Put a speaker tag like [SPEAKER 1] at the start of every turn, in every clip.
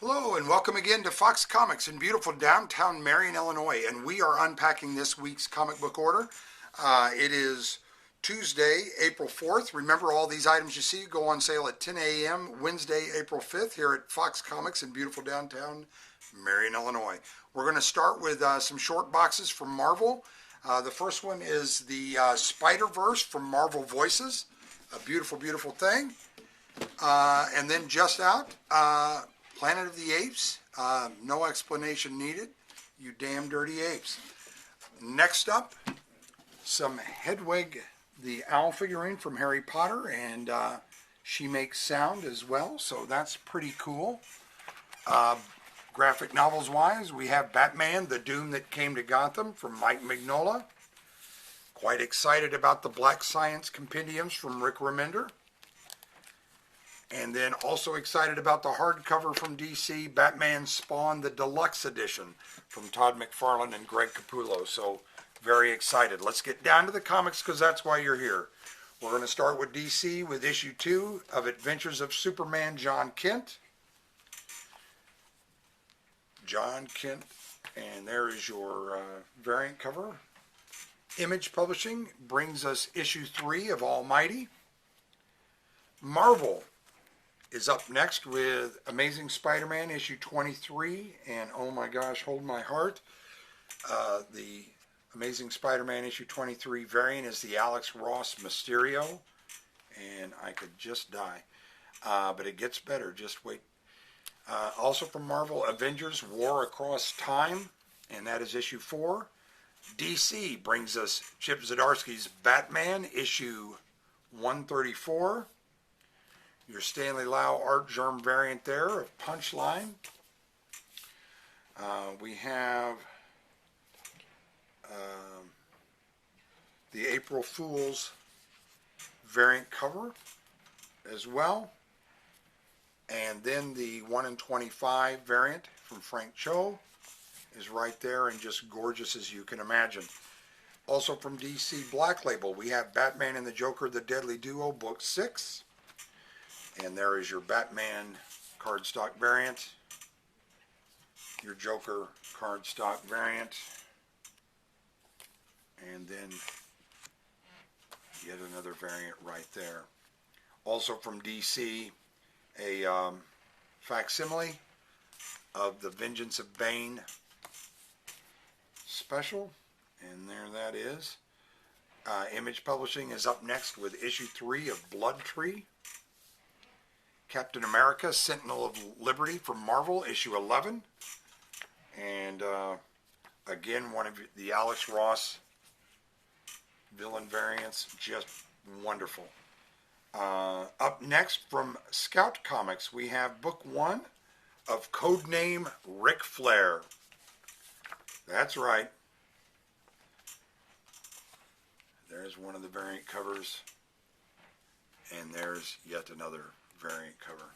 [SPEAKER 1] Hello and welcome again to Fox Comics in beautiful downtown Marion, Illinois, and we are unpacking this week's comic book order. It is Tuesday, April 4th. Remember, all these items you see go on sale at 10 a.m. Wednesday, April 5th here at Fox Comics in beautiful downtown Marion, Illinois. We're going to start with some short boxes from Marvel. The first one is the Spider-Verse from Marvel Voices. A beautiful, beautiful thing. And then just out, Planet of the Apes, no explanation needed, you damn dirty apes. Next up, some Hedwig the owl figurine from Harry Potter, and she makes sound as well, so that's pretty cool. Graphic novels wise, we have Batman, The Doom That Came to Gotham from Mike Mignola. Quite excited about the Black Science Compendiums from Rick Remender. And then also excited about the hardcover from DC, Batman Spawn, the Deluxe Edition from Todd McFarlane and Greg Capullo. So very excited. Let's get down to the comics because that's why you're here. We're going to start with DC with issue 2 of Adventures of Superman John Kent. John Kent, and there is your variant cover. Image Publishing brings us issue 3 of Almighty. Marvel is up next with Amazing Spider-Man issue 23, and oh my gosh, hold my heart. The Amazing Spider-Man issue 23 variant is the Alex Ross Mysterio, and I could just die. But it gets better, just wait. Also from Marvel, Avengers War Across Time, and that is issue 4. DC brings us Chip Zdarsky's Batman issue 134. Your Stanley Lau Art Germ variant there of Punchline. We have the April Fool's variant cover as well. And then the 1 in 25 variant from Frank Cho is right there and just gorgeous as you can imagine. Also from DC Black Label, we have Batman and the Joker, The Deadly Duo, Book 6. And there is your Batman cardstock variant, your Joker cardstock variant, and then yet another variant right there. Also from DC, a facsimile of the Vengeance of Bane special, and there that is. Image Publishing is up next with issue 3 of Blood Tree. Captain America, Sentinel of Liberty from Marvel, issue 11. And again, one of the Alex Ross villain variants, just wonderful. Up next from Scout Comics, we have book 1 of Codename Ric Flair. That's right. There's one of the variant covers, and there's yet another variant cover.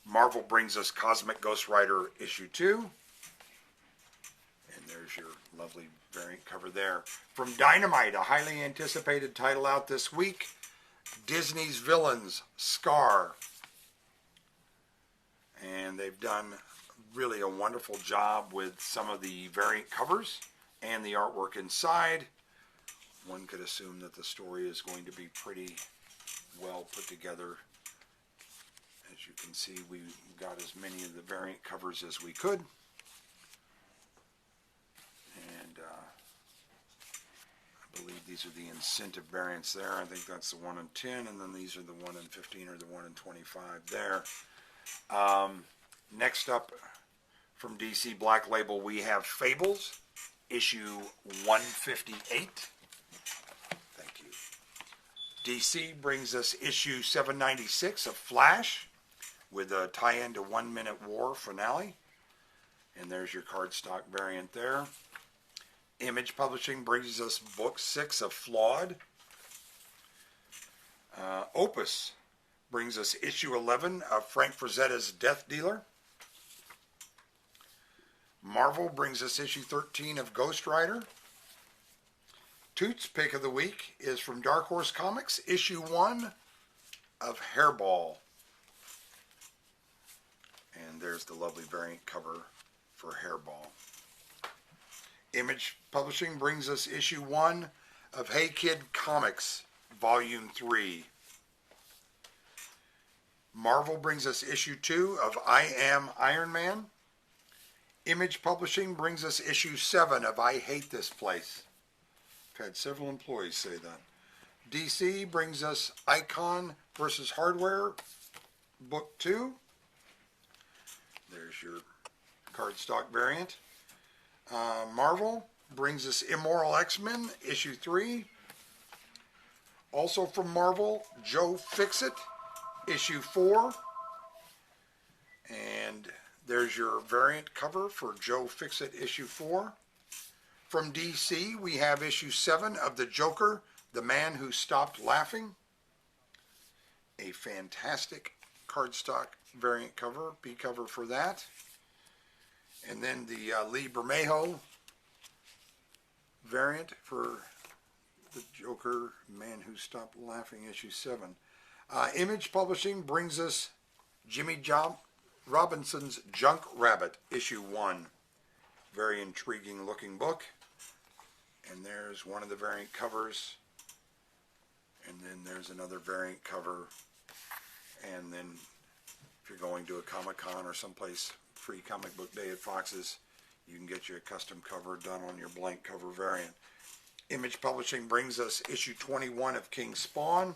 [SPEAKER 1] Marvel brings us Cosmic Ghost Rider issue 2, and there's your lovely variant cover there. From Dynamite, a highly anticipated title out this week, Disney's Villains, Scar. And they've done really a wonderful job with some of the variant covers and the artwork inside. One could assume that the story is going to be pretty well put together. As you can see, we got as many of the variant covers as we could. And I believe these are the incentive variants there. I think that's the 1 in 10, and then these are the 1 in 15 or the 1 in 25 there. Next up from DC Black Label, we have Fables, issue 158. Thank you. DC brings us issue 796 of Flash with a tie-in to 1 Minute War finale. And there's your cardstock variant there. Image Publishing brings us book 6 of Flawed. Opus brings us issue 11 of Frank Frazetta's Death Dealer. Marvel brings us issue 13 of Ghost Rider. Toot's pick of the week is from Dark Horse Comics, issue 1 of Hairball. And there's the lovely variant cover for Hairball. Image Publishing brings us issue 1 of Hey Kid Comics, Volume 3. Marvel brings us issue 2 of I Am Iron Man. Image Publishing brings us issue 7 of I Hate This Place. I've had several employees say that. DC brings us Icon versus Hardware, Book 2. There's your cardstock variant. Marvel brings us Immoral X-Men, issue 3. Also from Marvel, Joe Fixit, issue 4. And there's your variant cover for Joe Fixit, issue 4. From DC, we have issue 7 of The Joker, The Man Who Stopped Laughing. A fantastic cardstock variant cover, B cover for that. And then the Lee Bermejo variant for The Joker, Man Who Stopped Laughing, issue 7. Image Publishing brings us Jimmy Robinson's Junk Rabbit, issue 1. Very intriguing looking book. And there's one of the variant covers. And then there's another variant cover. And then if you're going to a Comic-Con or someplace, free comic book day at Fox's, you can get you a custom cover done on your blank cover variant. Image Publishing brings us issue 21 of King Spawn.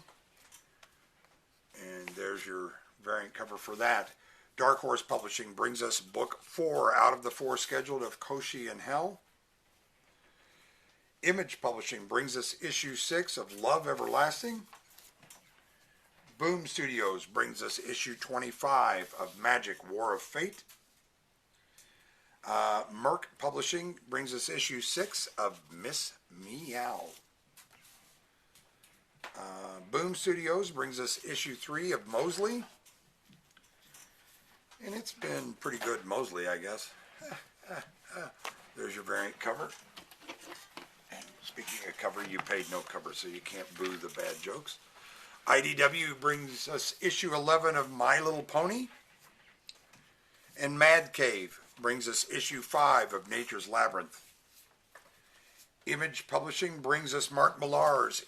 [SPEAKER 1] And there's your variant cover for that. Dark Horse Publishing brings us book 4 out of the 4 scheduled of Koshi and Hell. Image Publishing brings us issue 6 of Love Everlasting. Boom Studios brings us issue 25 of Magic War of Fate. Merck Publishing brings us issue 6 of Miss Meow. Boom Studios brings us issue 3 of Mosley. And it's been pretty good, Mosley, I guess. There's your variant cover. Speaking of cover, you paid no cover, so you can't boo the bad jokes. IDW brings us issue 11 of My Little Pony. And Mad Cave brings us issue 5 of Nature's Labyrinth. Image Publishing brings us Mark Millar's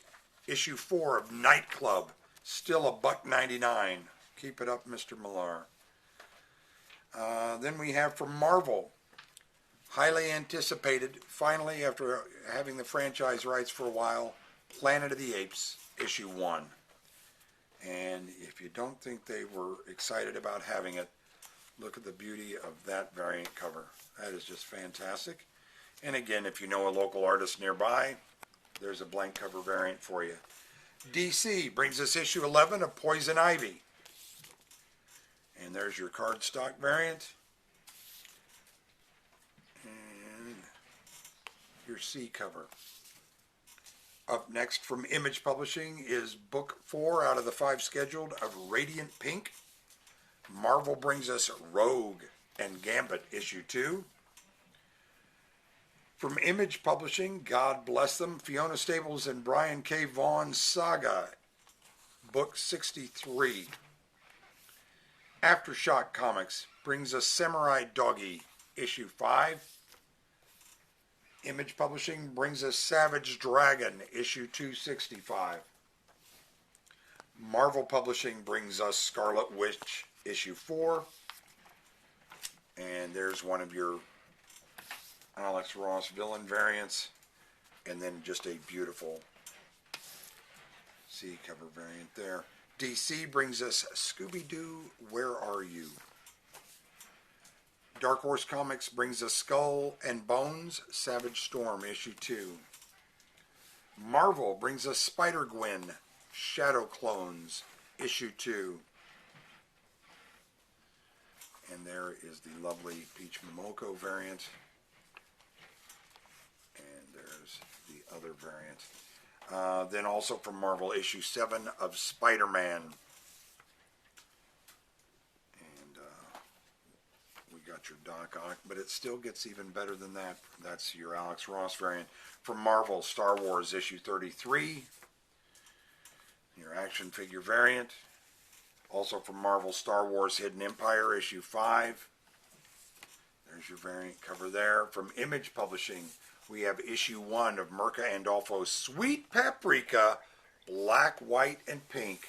[SPEAKER 1] issue 4 of Night Club, still $1.99. Keep it up, Mr. Millar. Then we have from Marvel, highly anticipated, finally after having the franchise rights for a while, Planet of the Apes, issue 1. And if you don't think they were excited about having it, look at the beauty of that variant cover. That is just fantastic. And again, if you know a local artist nearby, there's a blank cover variant for you. DC brings us issue 11 of Poison Ivy. And there's your cardstock variant. And your C cover. Up next from Image Publishing is book 4 out of the 5 scheduled of Radiant Pink. Marvel brings us Rogue and Gambit issue 2. From Image Publishing, God bless them, Fiona Staples and Brian K. Vaughan's Saga, book 63. Aftershock Comics brings us Samurai Doggy, issue 5. Image Publishing brings us Savage Dragon, issue 265. Marvel Publishing brings us Scarlet Witch, issue 4. And there's one of your Alex Ross villain variants. And then just a beautiful C cover variant there. DC brings us Scooby-Doo, Where Are You? Dark Horse Comics brings us Skull and Bones, Savage Storm, issue 2. Marvel brings us Spider-Gwen, Shadow Clones, issue 2. And there is the lovely Peach Momoko variant. And there's the other variant. Then also from Marvel, issue 7 of Spider-Man. And we got your Doc Ock, but it still gets even better than that. That's your Alex Ross variant. From Marvel, Star Wars, issue 33. Your action figure variant. Also from Marvel, Star Wars Hidden Empire, issue 5. There's your variant cover there. From Image Publishing, we have issue 1 of Mirka Andolfo's Sweet Paprika, black, white, and pink.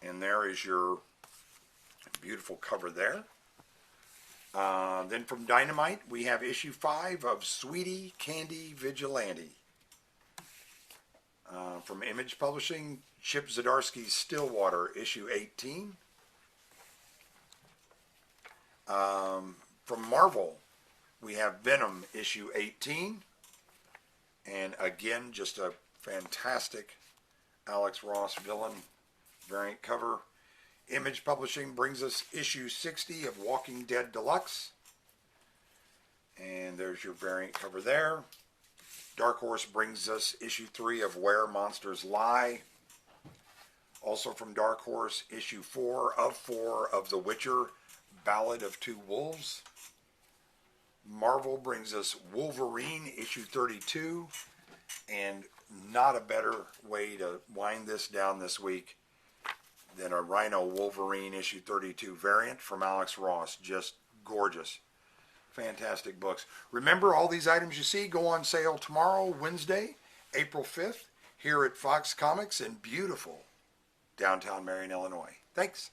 [SPEAKER 1] And there is your beautiful cover there. Then from Dynamite, we have issue 5 of Sweetie Candy Vigilante. From Image Publishing, Chip Zdarsky's Stillwater, issue 18. From Marvel, we have Venom, issue 18. And again, just a fantastic Alex Ross villain variant cover. Image Publishing brings us issue 60 of Walking Dead Deluxe. And there's your variant cover there. Dark Horse brings us issue 3 of Where Monsters Lie. Also from Dark Horse, issue 4 of The Witcher, Ballad of Two Wolves. Marvel brings us Wolverine, issue 32. And not a better way to wind this down this week than a Rhino Wolverine issue 32 variant from Alex Ross. Just gorgeous. Fantastic books. Remember, all these items you see go on sale tomorrow, Wednesday, April 5th, here at Fox Comics in beautiful downtown Marion, Illinois. Thanks.